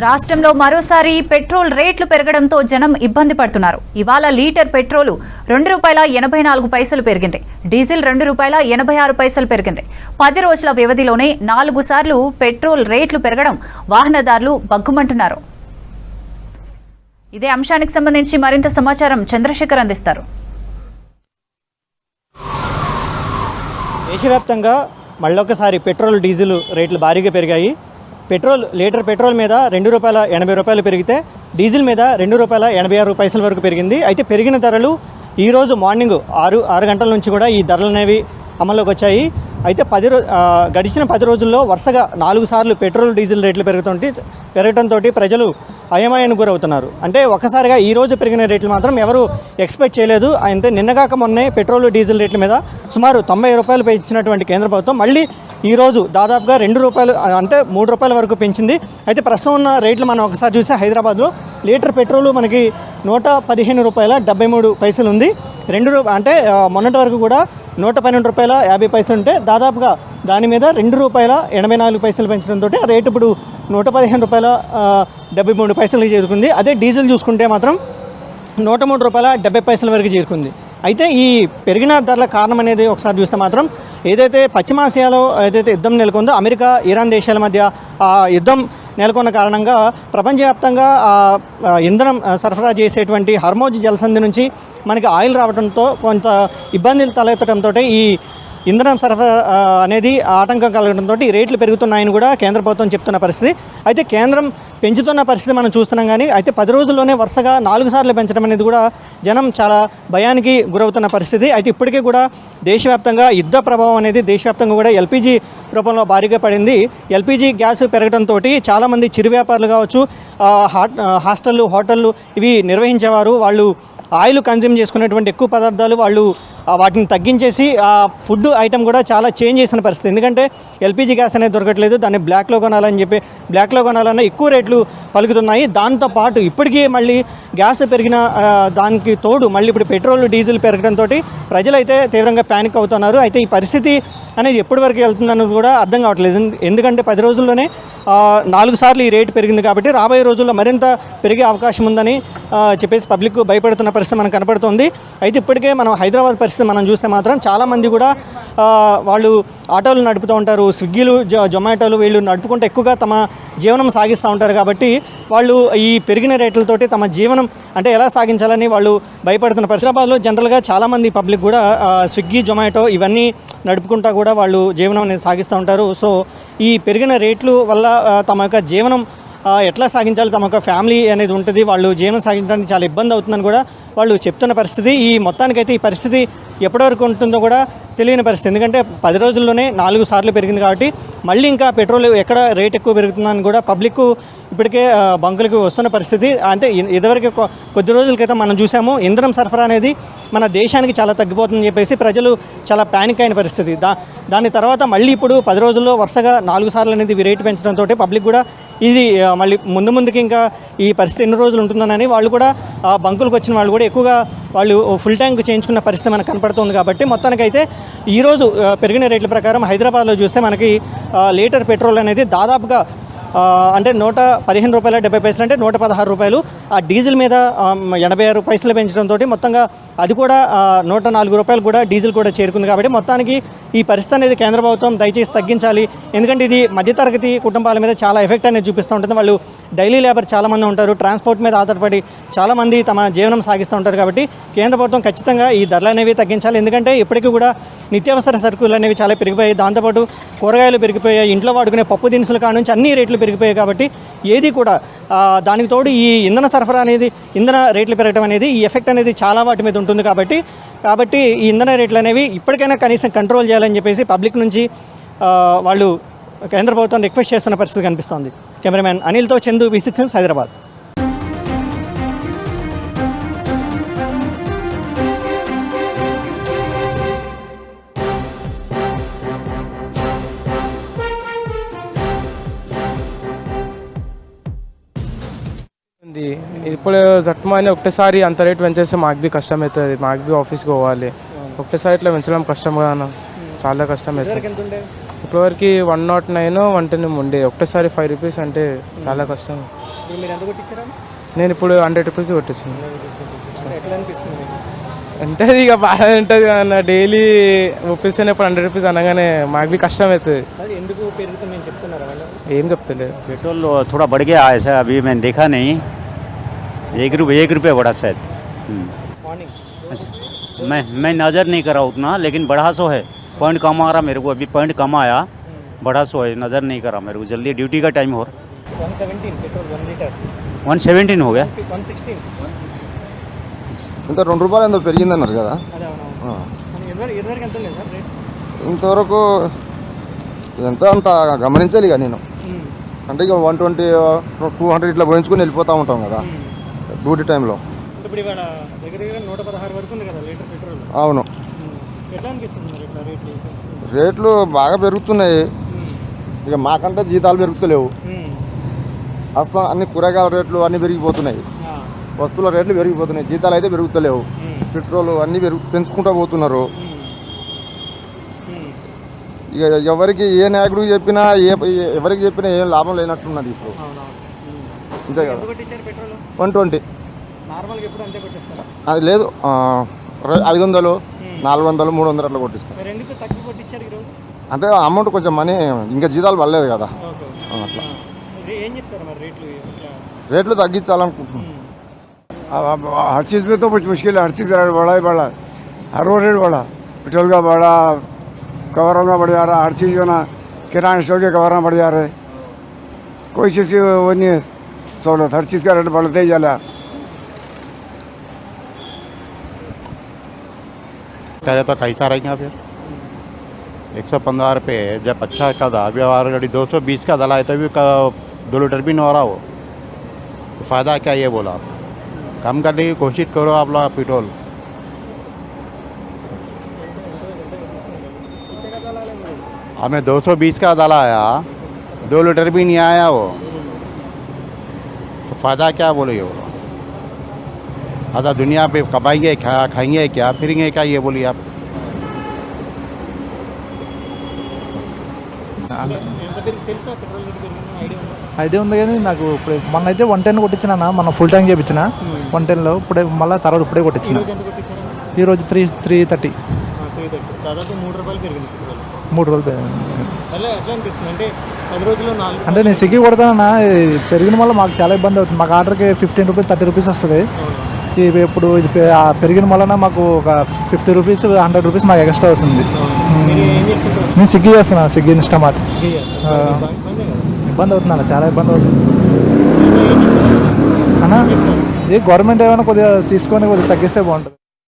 రాష్ట్రంలో మరోసారి పెట్రోల్ రేట్లు పెరగడంతో జనం ఇబ్బంది పడుతున్నారు. ఇవాళ లీటర్ పెట్రోల్ ₹2.84 పెరిగింది. డీజిల్ ₹2.86 పెరిగింది. 10 రోజుల వ్యవధిలోనే 4 సార్లు పెట్రోల్ రేట్లు పెరగడం వాహనదారులు బగ్గుమంటున్నారు. ఇదే అంశానికి సంబంధించి మరింత సమాచారం చంద్రశేఖర్ అందిస్తారు. దేశవ్యాప్తంగా మళ్ళొకసారి పెట్రోల్ డీజిల్ రేట్లు భారీగా పెరిగాయి. లీటర్ పెట్రోల్ మీద ₹2.80 పెరిగితే డీజిల్ మీద ₹2.86 వరకు పెరిగింది. అయితే పెరిగిన ధరలు ఈరోజు మార్నింగ్ 6 గంటల నుంచి కూడా ఈ ధరలు అనేవి అమల్లోకి వచ్చాయి. అయితే గడిచిన 10 రోజుల్లో వరుసగా 4 సార్లు పెట్రోల్ డీజిల్ రేట్లు పెరగడంతో ప్రజలు అయమాయానికి గురవుతున్నారు. అంటే ఒక్కసారిగా ఈరోజు పెరిగిన రేట్లు మాత్రం ఎవరు ఎక్స్పెక్ట్ చేయలేదు. అంటే నిన్నగాక మొన్నే పెట్రోల్ డీజిల్ రేట్ల మీద సుమారు ₹90 పెంచినటువంటి కేంద్ర ప్రభుత్వం మళ్ళీ ఈరోజు దాదాపుగా ₹2 అంటే ₹3 వరకు పెంచింది. అయితే ప్రస్తుతం ఉన్న రేట్లు మనం ఒకసారి చూస్తే హైదరాబాద్లో లీటర్ పెట్రోల్ మనకి ₹115.73 ఉంది. అంటే మొన్నటి వరకు కూడా ₹112.50 ఉంటే దాదాపుగా దాని మీద ₹2.84 పెంచడంతో ఆ రేటు ఇప్పుడు ₹115.73 చేరుకుంది. అదే డీజిల్ చూసుకుంటే మాత్రం ₹103.70 వరకు చేరుకుంది. అయితే ఈ పెరిగిన ధరల కారణం అనేది ఒకసారి చూస్తే మాత్రం ఏదైతే పశ్చిమాసియాలో ఏదైతే యుద్ధం నెలకొందో అమెరికా ఇరాన్ దేశాల మధ్య ఆ యుద్ధం నెలకొన్న కారణంగా ప్రపంచవ్యాప్తంగా ఇంధనం సరఫరా చేసేటువంటి హర్మోజ్ జలసంధి నుంచి మనకి ఆయిల్ రావడంతో కొంత ఇబ్బందులు తలెత్తడంతో ఈ ఇంధనం సరఫరా అనేది ఆటంకం కలగడంతో ఈ రేట్లు పెరుగుతున్నాయని కూడా కేంద్ర ప్రభుత్వం చెప్తున్న పరిస్థితి. అయితే కేంద్రం పెంచుతున్న పరిస్థితి మనం చూస్తున్నాం. కానీ అయితే 10 రోజుల్లోనే వరుసగా 4 సార్లు పెంచడం అనేది కూడా జనం చాలా భయానికి గురవుతున్న పరిస్థితి. అయితే ఇప్పటికీ కూడా దేశవ్యాప్తంగా యుద్ధ ప్రభావం అనేది దేశవ్యాప్తంగా కూడా ఎల్పిజి రూపంలో భారీగా పడింది. ఎల్పిజి గ్యాస్ పెరగడంతో చాలామంది చిరు వ్యాపారులు కావచ్చు, హాస్టళ్ళు, హోటళ్ళు ఇవి నిర్వహించేవారు వాళ్ళు ఆయిల్ కన్జ్యూమ్ చేసుకునేటువంటి ఎక్కువ పదార్థాలు వాళ్ళు వాటిని తగ్గించేసి ఆ ఫుడ్ ఐటమ్ కూడా చాలా చేంజ్ చేసిన పరిస్థితి. ఎందుకంటే ఎల్పిజి గ్యాస్ అనేది దొరకట్లేదు, దాన్ని బ్లాక్లో కొనాలన్న ఎక్కువ రేట్లు పలుకుతున్నాయి. దాంతోపాటు ఇప్పటికీ మళ్ళీ గ్యాస్ పెరిగిన దానికి తోడు మళ్ళీ ఇప్పుడు పెట్రోల్ డీజిల్ పెరగడంతో ప్రజలైతే తీవ్రంగా ప్యానిక్ అవుతున్నారు. అయితే ఈ పరిస్థితి అనేది ఎప్పటి వరకు వెళ్తుందన్నది కూడా అర్థం కావట్లేదు. ఎందుకంటే 10 రోజుల్లోనే 4 సార్లు ఈ రేటు పెరిగింది కాబట్టి రాబోయే రోజుల్లో మరింత పెరిగే అవకాశం ఉందని చెప్పేసి పబ్లిక్ భయపడుతున్న పరిస్థితి మనకు కనపడుతుంది. అయితే ఇప్పటికే మనం హైదరాబాద్ పరిస్థితి మనం చూస్తే మాత్రం చాలామంది కూడా వాళ్ళు ఆటోలు నడుపుతూ ఉంటారు, స్విగ్గీలు, జొమాటోలు వీళ్ళు నడుపుకుంటూ ఎక్కువగా తమ జీవనం సాగిస్తూ ఉంటారు. కాబట్టి వాళ్ళు ఈ పెరిగిన రేట్లతోటి తమ జీవనం అంటే ఎలా సాగించాలని వాళ్ళు భయపడుతున్న పరిస్థితి. హైదరాబాద్లో జనరల్గా చాలామంది పబ్లిక్ కూడా స్విగ్గీ, జొమాటో ఇవన్నీ నడుపుకుంటా కూడా వాళ్ళు జీవనం అనేది సాగిస్తూ ఉంటారు. సో ఈ పెరిగిన రేట్లు వల్ల తమ యొక్క జీవనం ఎట్లా సాగించాలి, తమ యొక్క ఫ్యామిలీ అనేది ఉంటుంది, వాళ్ళు జీవనం సాగించడానికి చాలా ఇబ్బంది అవుతుందని కూడా వాళ్ళు చెప్తున్న పరిస్థితి. ఈ మొత్తానికైతే ఈ పరిస్థితి ఎప్పటివరకు ఉంటుందో కూడా తెలియని పరిస్థితి. ఎందుకంటే 10 రోజుల్లోనే 4 సార్లు పెరిగింది కాబట్టి మళ్ళీ ఇంకా పెట్రోల్ ఎక్కడ రేట్ ఎక్కువ పెరుగుతుందని కూడా పబ్లిక్ ఇప్పటికే బంకులకు వస్తున్న పరిస్థితి. అంటే ఇదివరకు కొద్ది రోజుల క్రితం మనం చూసాము ఇంధనం సరఫరా అనేది మన దేశానికి చాలా తగ్గిపోతుందని చెప్పేసి ప్రజలు చాలా ప్యానిక్ అయిన పరిస్థితి. దాని తర్వాత మళ్ళీ ఇప్పుడు 10 రోజుల్లో వరుసగా 4 సార్లు అనేది రేటు పెంచడంతో పబ్లిక్ కూడా ఇది మళ్ళీ ముందుకి ఇంకా ఈ పరిస్థితి ఎన్ని రోజులు ఉంటుందని వాళ్ళు కూడా బంకులకు వచ్చిన వాళ్ళు కూడా ఎక్కువగా వాళ్ళు ఫుల్ ట్యాంక్ చేయించుకున్న పరిస్థితి మనకు కనపడుతుంది. కాబట్టి మొత్తానికైతే ఈరోజు పెరిగిన రేట్ల ప్రకారం హైదరాబాద్లో చూస్తే మనకి లీటర్ పెట్రోల్ అనేది దాదాపుగా అంటే ₹115.70 అంటే ₹116. ఆ డీజిల్ మీద ₹86 పెంచడంతో మొత్తంగా అది కూడా ₹104 కూడా డీజిల్ కూడా చేరుకుంది. కాబట్టి మొత్తానికి ఈ పరిస్థితి అనేది కేంద్ర ప్రభుత్వం దయచేసి తగ్గించాలి. ఎందుకంటే ఇది మధ్యతరగతి కుటుంబాల మీద చాలా ఎఫెక్ట్ అనేది చూపిస్తూ ఉంటుంది. వాళ్ళు డైలీ లేబర్ చాలామంది ఉంటారు, ట్రాన్స్పోర్ట్ మీద ఆధారపడి చాలామంది తమ జీవనం సాగిస్తూ ఉంటారు. కాబట్టి కేంద్ర ప్రభుత్వం ఖచ్చితంగా ఈ ధరలు అనేవి తగ్గించాలి. ఎందుకంటే ఇప్పటికీ కూడా నిత్యావసర సరుకులు అనేవి చాలా పెరిగిపోయాయి, దాంతోపాటు కూరగాయలు పెరిగిపోయాయి, ఇంట్లో వాడుకునే పప్పు దినుసుల కాడ నుంచి అన్ని రేట్లు పెరిగిపోయాయి. కాబట్టి ఏది కూడా దానికి తోడు ఈ ఇంధన సరఫరా అనేది ఇంధన రేట్లు పెరగడం అనేది ఈ ఎఫెక్ట్ అనేది చాలా వాటి మీద ఉంటుంది. కాబట్టి ఈ ఇంధన రేట్లు అనేవి ఇప్పటికైనా కనీసం కంట్రోల్ చేయాలని చెప్పేసి పబ్లిక్ నుంచి వాళ్ళు కేంద్ర ప్రభుత్వం రిక్వెస్ట్ చేస్తున్న పరిస్థితి కనిపిస్తోంది. కెమెరామ్యాన్ అనిల్తో చందు, V6 న్యూస్, హైదరాబాద్. ఇప్పుడు జట్మాని ఒకటేసారి అంత రేటు పెంచేస్తే మాకు బి కష్టం అవుతుంది, మాకు బి ఆఫీస్కి పోవాలి. ఒకటేసారి ఇట్లా పెంచడం కష్టం కదా, చాలా కష్టం అవుతుంది. ఇప్పటివరకు 109, 110 ఉండే, ఒకటేసారి ₹5 అంటే చాలా కష్టం. ఇప్పుడు మీరు ఎంత కొట్టించారా? నేను ఇప్పుడు 100 రూపీస్ కొట్టించాను. ఎట్లా అనిపిస్తుంది మీకు? అంటే ఇక బాగా ఉంటుంది అన్న, డైలీ ఒప్పిస్తేనే ఇప్పుడు 100 రూపీస్ అనగానే మాకు కష్టం అవుతుంది. అది ఎందుకు పెరుగుతుంది నేను చెప్తున్నారా వాళ్ళు? ఏం చెప్తలేదు. पेट्रोल थोड़ा बढ़ गया है ऐसा, अभी मैंने देखा नहीं, 1 रुपये बढ़ा शायद। మార్నింగ్ अच्छा, मैं नज़र नहीं करा उतना, लेकिन बढ़ा सो है, पॉइंट कम आ रहा मेरे को, अभी पॉइंट कम आया, बढ़ा सो है, नज़र नहीं करा मेरे को, जल्दी ड्यूटी का टाइम हो रहा। 117 పెట్రోల్ 1 లీటర్ 117 हो गया। 116 ఇంత 2 రూపాయలు ఎంతో పెరిగిందన్నారు కదా. అదే అవునవును. ఎదువరకు ఎంత ఉంది సార్ రేట్? ఇంతవరకు ఎంత అంత గమనించాలి ఇక నేను. అంటే ఇక 120 200 ఇట్లా పోయించుకొని వెళ్ళిపోతూ ఉంటాం కదా డ్యూటీ టైంలో. ఇప్పుడు ఇవాళ దగ్గర 116 వరకు ఉంది కదా లీటర్ పెట్రోల్. అవును, ఎట్లా అనిపిస్తుంది మరి ఇట్లా రేట్లు? రేట్లు బాగా పెరుగుతున్నాయి. ఇక మాకంటే జీతాలు పెరుగుతలేవు. అసలు అన్ని కూరగాయల రేట్లు అన్నీ పెరిగిపోతున్నాయి, వస్తువుల రేట్లు పెరిగిపోతున్నాయి, జీతాలు అయితే పెరుగుతలేవు. పెట్రోల్ అన్నీ పెంచుకుంటూ పోతున్నారు. ఇక ఎవరికి ఏ నాయకుడికి చెప్పినా ఎవరికి చెప్పినా ఏం లాభం లేనట్టున్నది ఇప్పుడు. అంతే కదా. 120 నార్మల్గా ఎప్పుడు అంతే కొట్టేస్తారా? అది లేదు, 500 400 300 అట్లా కొట్టిస్తాం. మరి ఎందుకు తక్కువ కొట్టించారు ఈరోజు? అంటే అమౌంట్ కొంచెం మనీ ఇంకా జీతాలు పడలేదు కదా, అట్లా ఏం చెప్తారు మరి రేట్లు? రేట్లు తగ్గించాలనుకుంటున్నాం. हर चीज़ में तो कुछ मुश्किल है, हर चीज़ रेट बढ़ा ही बढ़ा, हर वो रेट बढ़ा, पेट्रोल का बढ़ा, कवरों का बढ़ जा रहा, हर चीज़ जो ना किराना स्टोर के कवर बढ़ जा रहे, कोई चीज़ की वो नहीं है सहूलत, हर चीज़ का रेट बढ़ते ही जा रहा। पहले तो कैसा रहेगा फिर 115 रुपये जब अच्छा का था, अभी ऑलरेडी 220 का दला है, तभी 2 लीटर भी नहीं हो रहा हो, तो फ़ायदा क्या ये बोला आप? कम करने की कोशिश करो आप लोग पेट्रोल। हमें 220 का दला आया, 2 लीटर भी नहीं आया वो, तो फ़ायदा क्या बोलिए वो? आधा दुनिया पे कमाएंगे क्या, खाएंगे क्या, फिरेंगे क्या, ये बोलिए आप? తెలుసా పెట్రోల్ రేట్ పెరిగిందని ఐడియా ఉందా? ఐడియా ఉంది కానీ నాకు ఇప్పుడు మొన్న అయితే 110 కొట్టించిన మన ఫుల్ ట్యాంక్ చేయించిన 110లో, ఇప్పుడే మళ్ళీ తర్వాత ఇప్పుడే కొట్టించిన. ఈరోజు ఎంత కొట్టించారా? ఈరోజు 330 దాదాపు 3 రూపాయలు పెరిగింది పెట్రోల్. 3 రోజులు పెరిగింది. అలా ఎట్లా అనిపిస్తుంది అంటే 10 రోజుల్లో 4 అంటే నేను స్విగ్గీ కొడతానన్నా, పెరిగిన వల్ల మాకు చాలా ఇబ్బంది అవుతుంది. మాకు ఆర్డర్కి 15 రూపీస్ 30 రూపీస్ వస్తుంది. ఇప్పుడు ఇది పెరిగిన వలన మాకు ఒక 50 రూపీస్ 100 రూపీస్ మాకు ఎక్స్ట్రా వస్తుంది. ఏం చేస్తుంటారు? నేను స్విగ్గీ చేస్తున్నాను, స్విగ్గీ ఇన్స్టామార్ట్. ఇబ్బంది కదా? ఇబ్బంది అవుతుంది అన్న, చాలా ఇబ్బంది అవుతుంది అన్న. ఏ గవర్నమెంట్ ఏమైనా కొద్దిగా తీసుకొని కొద్దిగా తగ్గిస్తే బాగుంటుంది.